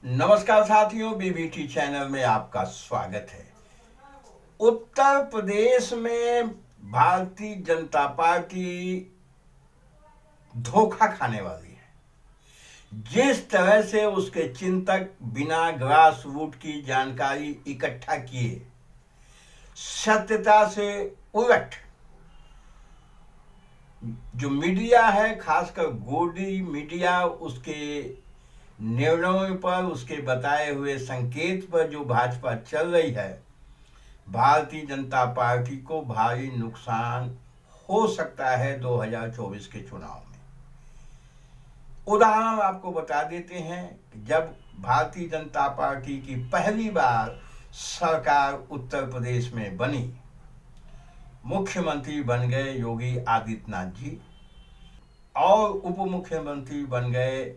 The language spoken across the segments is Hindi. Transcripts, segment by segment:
नमस्कार साथियों, बीबीटी चैनल में आपका स्वागत है। उत्तर प्रदेश में भारतीय जनता पार्टी धोखा खाने वाली है। जिस तरह से उसके चिंतक बिना ग्रास रूट की जानकारी इकट्ठा किए सत्यता से उलट जो मीडिया है, खासकर गोदी मीडिया, उसके निर्णयों पर, उसके बताए हुए संकेत पर जो भाजपा चल रही है, भारतीय जनता पार्टी को भारी नुकसान हो सकता है 2024 के चुनाव में। उदाहरण आपको बता देते हैं कि जब भारतीय जनता पार्टी की पहली बार सरकार उत्तर प्रदेश में बनी, मुख्यमंत्री बन गए योगी आदित्यनाथ जी और उप मुख्यमंत्री बन गए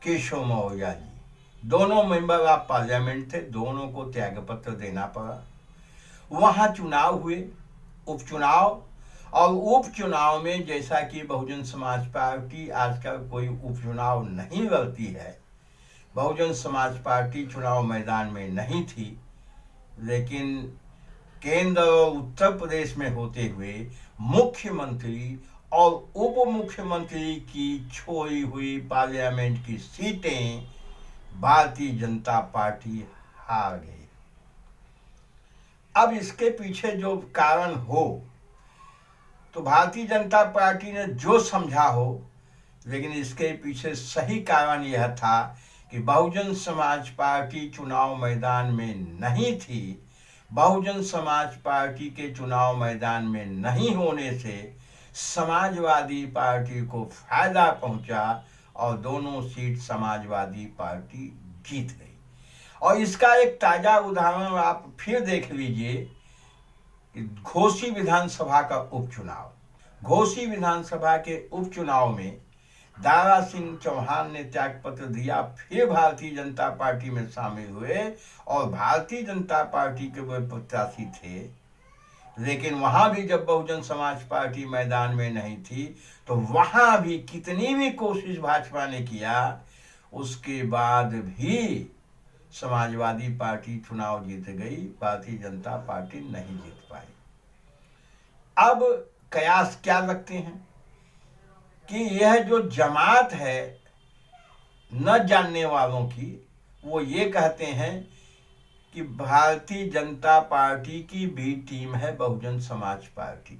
केशव मौर्य जी। दोनों मेंबर ऑफ पार्लियामेंट थे, दोनों को त्यागपत्र देना पड़ा। वहां चुनाव हुए, उपचुनाव, और उपचुनाव में जैसा कि बहुजन समाज पार्टी आजकल कोई उपचुनाव नहीं लड़ती है, बहुजन समाज पार्टी चुनाव मैदान में नहीं थी, लेकिन केंद्र और उत्तर प्रदेश में होते हुए मुख्यमंत्री और उप मुख्यमंत्री की छोड़ी हुई पार्लियामेंट की सीटें भारतीय जनता पार्टी हार गई। अब इसके पीछे जो कारण हो, तो भारतीय जनता पार्टी ने जो समझा हो, लेकिन इसके पीछे सही कारण यह था कि बहुजन समाज पार्टी चुनाव मैदान में नहीं थी। बहुजन समाज पार्टी के चुनाव मैदान में नहीं होने से समाजवादी पार्टी को फायदा पहुंचा और दोनों सीट समाजवादी पार्टी जीत गई। और इसका एक ताजा उदाहरण आप फिर देख लीजिए, घोसी विधानसभा का उपचुनाव। घोसी विधानसभा के उपचुनाव में दारा सिंह चौहान ने त्यागपत्र दिया, फिर भारतीय जनता पार्टी में शामिल हुए और भारतीय जनता पार्टी के वे प्रत्याशी थे। लेकिन वहां भी जब बहुजन समाज पार्टी मैदान में नहीं थी, तो वहां भी कितनी भी कोशिश भाजपा ने किया, उसके बाद भी समाजवादी पार्टी चुनाव जीत गई, भारतीय जनता पार्टी नहीं जीत पाई। अब कयास क्या लगते हैं कि यह जो जमात है न जानने वालों की, वो ये कहते हैं कि भारतीय जनता पार्टी की बी टीम है बहुजन समाज पार्टी।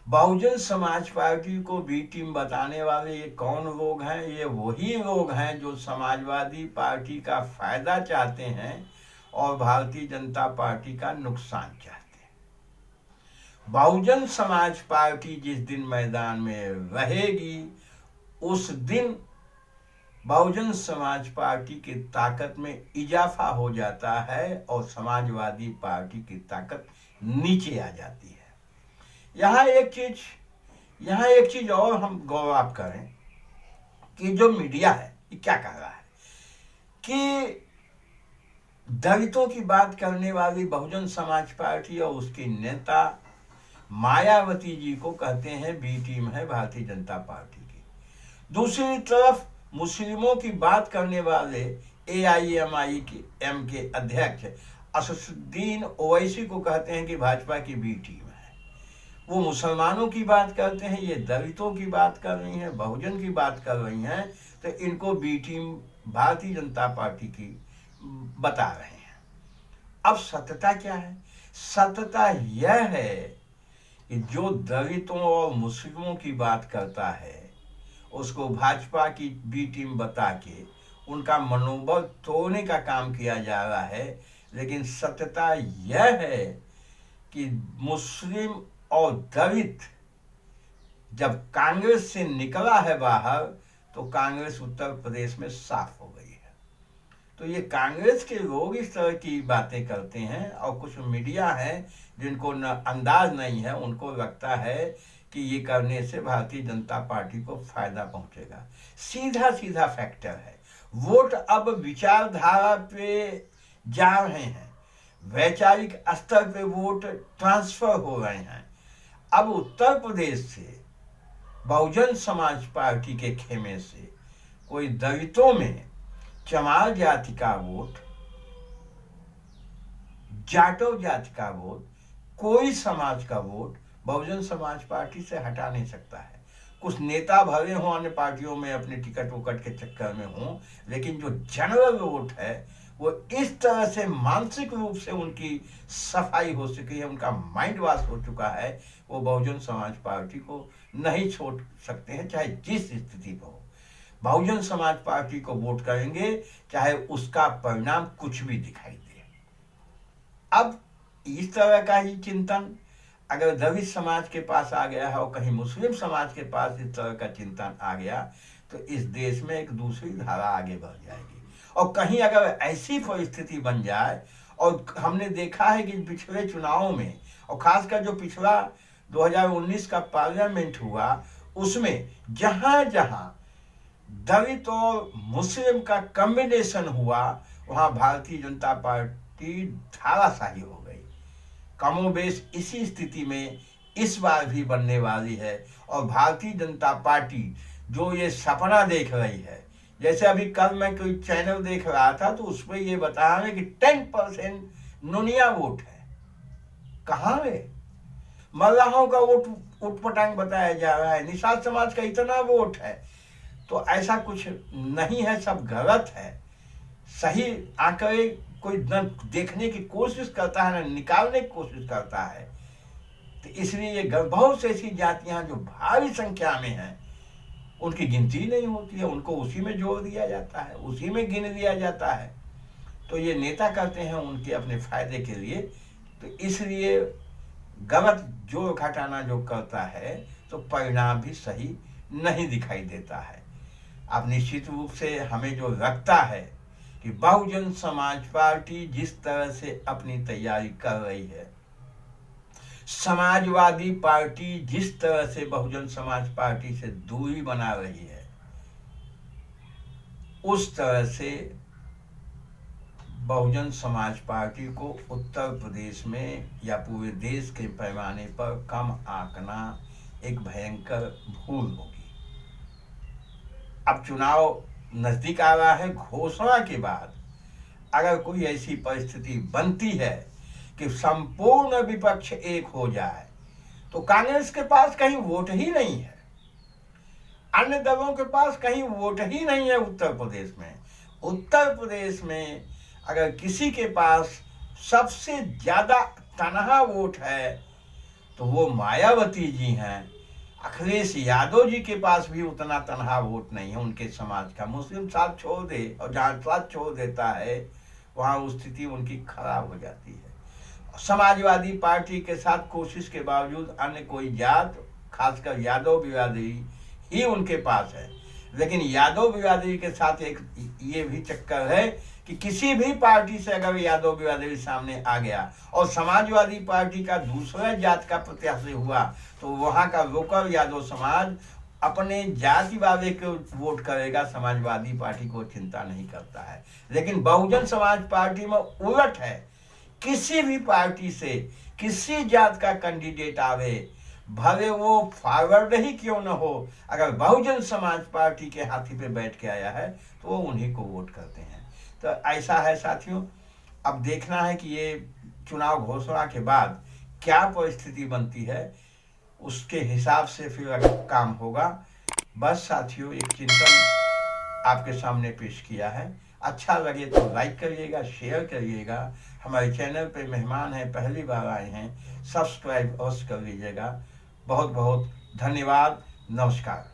बहुजन समाज पार्टी को बी टीम बताने वाले ये कौन लोग हैं? ये वही लोग हैं जो समाजवादी पार्टी का फायदा चाहते हैं और भारतीय जनता पार्टी का नुकसान चाहते हैं। बहुजन समाज पार्टी जिस दिन मैदान में रहेगी, उस दिन बहुजन समाज पार्टी की ताकत में इजाफा हो जाता है और समाजवादी पार्टी की ताकत नीचे आ जाती है। यहाँ एक चीज और हम गौर करें कि जो मीडिया है ये क्या कह रहा है कि दलितों की बात करने वाली बहुजन समाज पार्टी और उसकी नेता मायावती जी को कहते हैं बी टीम है भारतीय जनता पार्टी की। दूसरी तरफ मुस्लिमों की बात करने वाले AIMIM के अध्यक्ष असदुद्दीन ओवैसी को कहते हैं कि भाजपा की बी टीम है। वो मुसलमानों की बात करते हैं, ये दलितों की बात कर रही हैं, बहुजन की बात कर रही हैं, तो इनको B team Bharatiya Janata party की बता रहे हैं। अब सत्यता क्या है? सत्यता यह है कि जो दलितों और मुस्लिमों की बात करता है, उसको भाजपा की बी टीम बता के उनका मनोबल तोड़ने का काम किया जा रहा है। लेकिन सत्यता यह है कि मुस्लिम और दलित जब कांग्रेस से निकला है बाहर, तो कांग्रेस उत्तर प्रदेश में साफ हो गई है। तो ये कांग्रेस के लोग इस तरह की बातें करते हैं और कुछ मीडिया है जिनको अंदाज नहीं है, उनको लगता है कि ये करने से भारतीय जनता पार्टी को फायदा पहुंचेगा। सीधा सीधा फैक्टर है। वोट अब विचारधारा पे जा रहे हैं, वैचारिक स्तर पे वोट ट्रांसफर हो रहे हैं। अब उत्तर प्रदेश से बहुजन समाज पार्टी के खेमे से कोई दलितों में चमार जाति का वोट, जाटव जाति का वोट, कोई समाज का वोट बहुजन समाज पार्टी से हटा नहीं सकता है। कुछ नेता भरे हों अन्य पार्टियों में अपने टिकट वोकट के चक्कर में हों, लेकिन जो जनरल वोट है वो इस तरह से मानसिक रूप से उनकी सफाई हो चुकी है, उनका माइंड वॉश हो चुका है, वो बहुजन समाज पार्टी को नहीं छोड़ सकते हैं, चाहे जिस स्थिति पर हो। बहुजन समाज पार्टी को वोट करेंगे चाहे उसका परिणाम कुछ भी दिखाई दे। अब इस तरह का ही चिंतन अगर दलित समाज के पास आ गया है और कहीं मुस्लिम समाज के पास इस तरह का चिंतन आ गया तो इस देश में एक दूसरी धारा आगे बढ़ जाएगी। और कहीं अगर ऐसी परिस्थिति बन जाए, और हमने देखा है कि पिछले चुनावों में और खासकर जो पिछला 2019 का पार्लियामेंट हुआ उसमें जहां जहां दलित और मुस्लिम का कॉम्बिनेशन हुआ वहां भारतीय जनता पार्टी धाराशाही हो गई। कमोबेश इसी स्थिति में इस बार भी बनने वाली है। और भारतीय जनता पार्टी जो ये सपना देख रही है, जैसे अभी कल मैं कोई चैनल देख रहा था तो उसमें ये बता रहे कि 10% नुनिया वोट है। कहाँ है? मल्लाहों का वोट उटपटांग बताया जा रहा है, निषाद समाज का इतना वोट है। तो ऐसा कुछ नहीं है, सब गलत है। सही आंकड़े कोई न देखने की कोशिश करता है, न निकालने की कोशिश करता है। तो इसलिए ये बहुत से ऐसी जातियां जो भारी संख्या में हैं उनकी गिनती नहीं होती है, उनको उसी में जोड़ दिया जाता है, उसी में गिन लिया जाता है। तो ये नेता करते हैं उनके अपने फायदे के लिए। तो इसलिए गलत जोड़ घटाना जो करता है तो परिणाम भी सही नहीं दिखाई देता है। अब निश्चित रूप से हमें जो लगता है कि बहुजन समाज पार्टी जिस तरह से अपनी तैयारी कर रही है, समाजवादी पार्टी जिस तरह से बहुजन समाज पार्टी से दूरी बना रही है, उस तरह से बहुजन समाज पार्टी को उत्तर प्रदेश में या पूरे देश के पैमाने पर कम आंकना एक भयंकर भूल होगी। अब चुनाव नजदीक आ रहा है, घोषणा के बाद अगर कोई ऐसी परिस्थिति बनती है कि संपूर्ण विपक्ष एक हो जाए तो कांग्रेस के पास कहीं वोट ही नहीं है, अन्य दलों के पास कहीं वोट ही नहीं है उत्तर प्रदेश में। उत्तर प्रदेश में अगर किसी के पास सबसे ज्यादा तनहा वोट है तो वो मायावती जी हैं। अखिलेश यादव जी के पास भी उतना तनहा वोट नहीं है उनके समाज का। मुस्लिम साथ छोड़ दे और जहाँ साथ छोड़ देता है वहाँ स्थिति उनकी खराब हो जाती है। समाजवादी पार्टी के साथ कोशिश के बावजूद अन्य कोई जात, खासकर यादव बिरादरी ही उनके पास है। लेकिन यादव बिरादरी के साथ एक ये भी चक्कर है कि किसी भी पार्टी से अगर यादव बिरादरी सामने आ गया और समाजवादी पार्टी का दूसरा जात का प्रत्याशी हुआ तो वहाँ का लोकल यादव समाज अपने जाति वाले को वोट करेगा, समाजवादी पार्टी को चिंता नहीं करता है। लेकिन बहुजन समाज पार्टी में उलट है, किसी भी पार्टी से किसी जात का कैंडिडेट आवे, भले वो फॉरवर्ड ही क्यों न हो, अगर बहुजन समाज पार्टी के हाथी पे बैठ के आया है तो वो उन्हीं को वोट करते हैं। तो ऐसा है साथियों, अब देखना है कि ये चुनाव घोषणा के बाद क्या परिस्थिति बनती है, उसके हिसाब से फिर काम होगा। बस साथियों, एक चिंतन आपके सामने पेश किया है। अच्छा लगे तो लाइक करिएगा, शेयर करिएगा। हमारे चैनल पे मेहमान हैं, पहली बार आए हैं, सब्सक्राइब अवश्य कर लीजिएगा। बहुत बहुत धन्यवाद। नमस्कार।